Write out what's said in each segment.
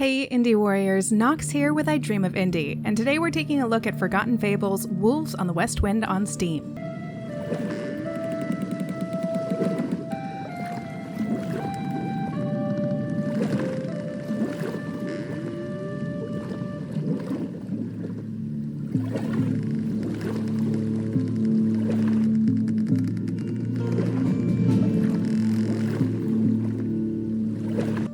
Hey Indie Warriors, Nox here with I Dream of Indie, and today we're taking a look at Forgotten Fables, Wolves on the Westwind on Steam.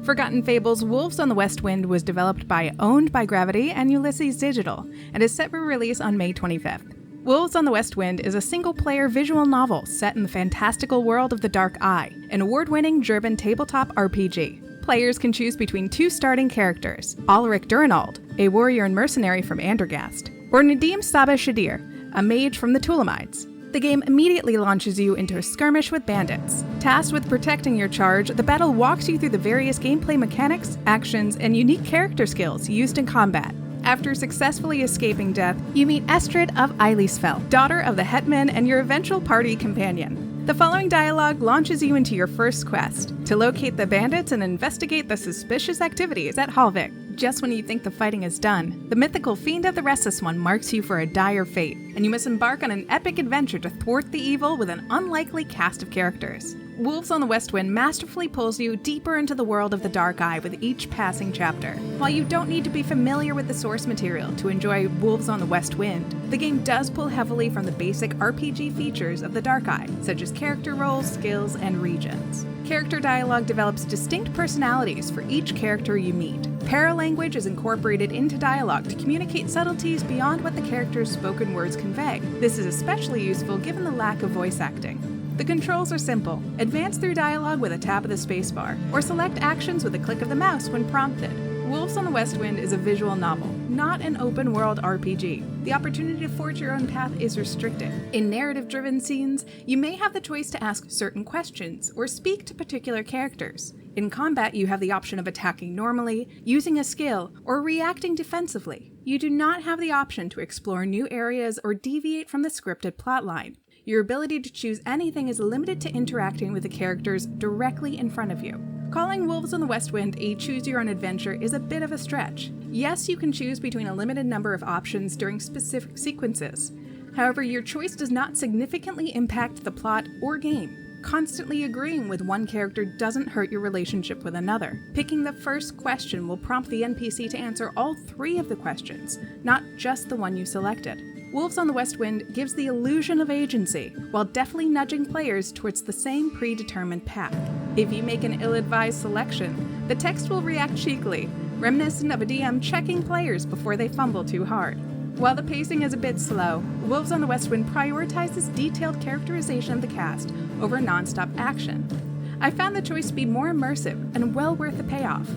Forgotten Fables Wolves on the Westwind was developed by Owned by Gravity and Ulisses Digital, and is set for release on May 25th. Wolves on the Westwind is a single-player visual novel set in the fantastical world of the Dark Eye, an award-winning German tabletop RPG. Players can choose between two starting characters, Ulrich Durinald, a warrior and mercenary from Andergast, or Nadim Saba Shadir, a mage from the Tulamides. The game immediately launches you into a skirmish with bandits. Tasked with protecting your charge, the battle walks you through the various gameplay mechanics, actions, and unique character skills used in combat. After successfully escaping death, you meet Estrid of Eilesfeld, daughter of the Hetman and your eventual party companion. The following dialogue launches you into your first quest, to locate the bandits and investigate the suspicious activities at Halvik. Just when you think the fighting is done, the mythical Fiend of the Restless One marks you for a dire fate, and you must embark on an epic adventure to thwart the evil with an unlikely cast of characters. Wolves on the Westwind masterfully pulls you deeper into the world of the Dark Eye with each passing chapter. While you don't need to be familiar with the source material to enjoy Wolves on the Westwind, the game does pull heavily from the basic RPG features of the Dark Eye, such as character roles, skills, and regions. Character dialogue develops distinct personalities for each character you meet. Paralanguage is incorporated into dialogue to communicate subtleties beyond what the character's spoken words convey. This is especially useful given the lack of voice acting. The controls are simple. Advance through dialogue with a tap of the spacebar, or select actions with a click of the mouse when prompted. Wolves on the Westwind is a visual novel, not an open-world RPG. The opportunity to forge your own path is restricted. In narrative-driven scenes, you may have the choice to ask certain questions or speak to particular characters. In combat, you have the option of attacking normally, using a skill, or reacting defensively. You do not have the option to explore new areas or deviate from the scripted plotline. Your ability to choose anything is limited to interacting with the characters directly in front of you. Calling Wolves on the Westwind a choose-your-own-adventure is a bit of a stretch. Yes, you can choose between a limited number of options during specific sequences. However, your choice does not significantly impact the plot or game. Constantly agreeing with one character doesn't hurt your relationship with another. Picking the first question will prompt the NPC to answer all three of the questions, not just the one you selected. Wolves on the Westwind gives the illusion of agency, while deftly nudging players towards the same predetermined path. If you make an ill-advised selection, the text will react cheekily, reminiscent of a DM checking players before they fumble too hard. While the pacing is a bit slow, Wolves on the Westwind prioritizes detailed characterization of the cast over non-stop action. I found the choice to be more immersive and well worth the payoff.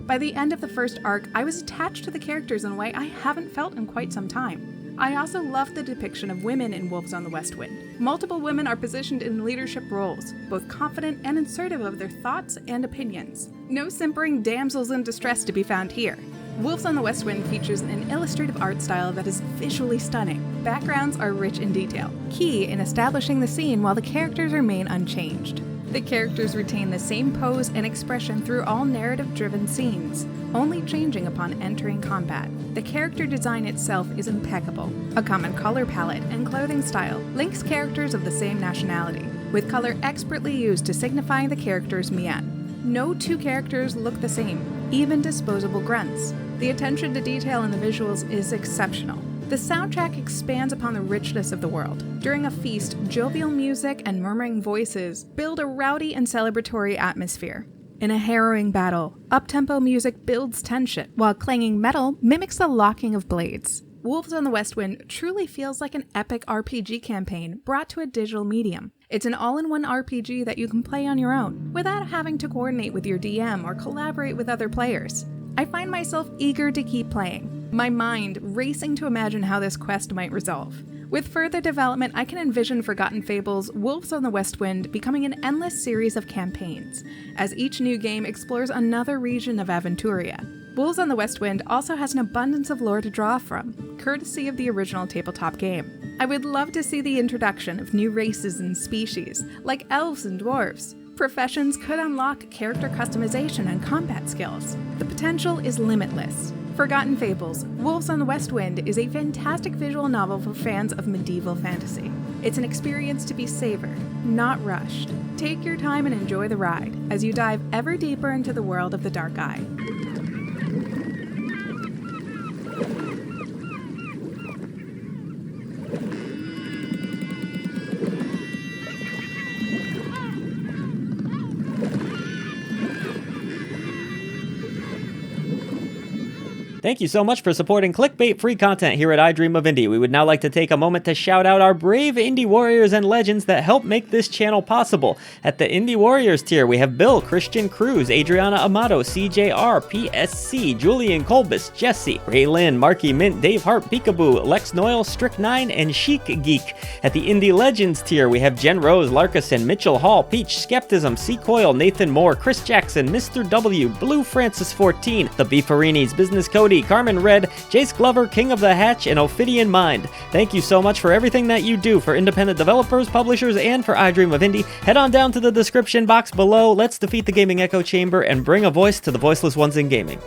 By the end of the first arc, I was attached to the characters in a way I haven't felt in quite some time. I also loved the depiction of women in Wolves on the Westwind. Multiple women are positioned in leadership roles, both confident and assertive of their thoughts and opinions. No simpering damsels in distress to be found here. Wolves on the Westwind features an illustrative art style that is visually stunning. Backgrounds are rich in detail, key in establishing the scene while the characters remain unchanged. The characters retain the same pose and expression through all narrative-driven scenes, only changing upon entering combat. The character design itself is impeccable. A common color palette and clothing style links characters of the same nationality, with color expertly used to signify the character's mien. No two characters look the same, even disposable grunts. The attention to detail in the visuals is exceptional. The soundtrack expands upon the richness of the world. During a feast, jovial music and murmuring voices build a rowdy and celebratory atmosphere. In a harrowing battle, up-tempo music builds tension, while clanging metal mimics the locking of blades. Wolves on the Westwind truly feels like an epic RPG campaign brought to a digital medium. It's an all-in-one RPG that you can play on your own, without having to coordinate with your DM or collaborate with other players. I find myself eager to keep playing, my mind racing to imagine how this quest might resolve. With further development, I can envision Forgotten Fables, Wolves on the Westwind becoming an endless series of campaigns, as each new game explores another region of Aventuria. Wolves on the Westwind also has an abundance of lore to draw from, courtesy of the original tabletop game. I would love to see the introduction of new races and species, like elves and dwarves, Professions could unlock character customization and combat skills. The potential is limitless. Forgotten Fables, Wolves on the Westwind is a fantastic visual novel for fans of medieval fantasy. It's an experience to be savored, not rushed. Take your time and enjoy the ride as you dive ever deeper into the world of the Dark Eye. Thank you so much for supporting clickbait-free content here at I Dream of Indie. We would now like to take a moment to shout out our brave indie warriors and legends that help make this channel possible. At the Indie Warriors tier, we have Bill, Christian Cruz, Adriana Amato, CJR, PSC, Julian Colbus, Jesse, Ray Lynn, Marky Mint, Dave Hart, Peekaboo, Lex Noyle, Strick9, and Chic Geek. At the Indie Legends tier, we have Jen Rose, Larkison, Mitchell Hall, Peach, Skeptism, C. Coyle, Nathan Moore, Chris Jackson, Mr. W, Blue Francis 14, The Beefarinis, Business Cody, Carmen Red, Jace Glover, King of the Hatch, and Ophidian Mind. Thank you so much for everything that you do for independent developers, publishers, and for I Dream of Indie. Head on down to the description box below. Let's defeat the gaming echo chamber and bring a voice to the voiceless ones in gaming.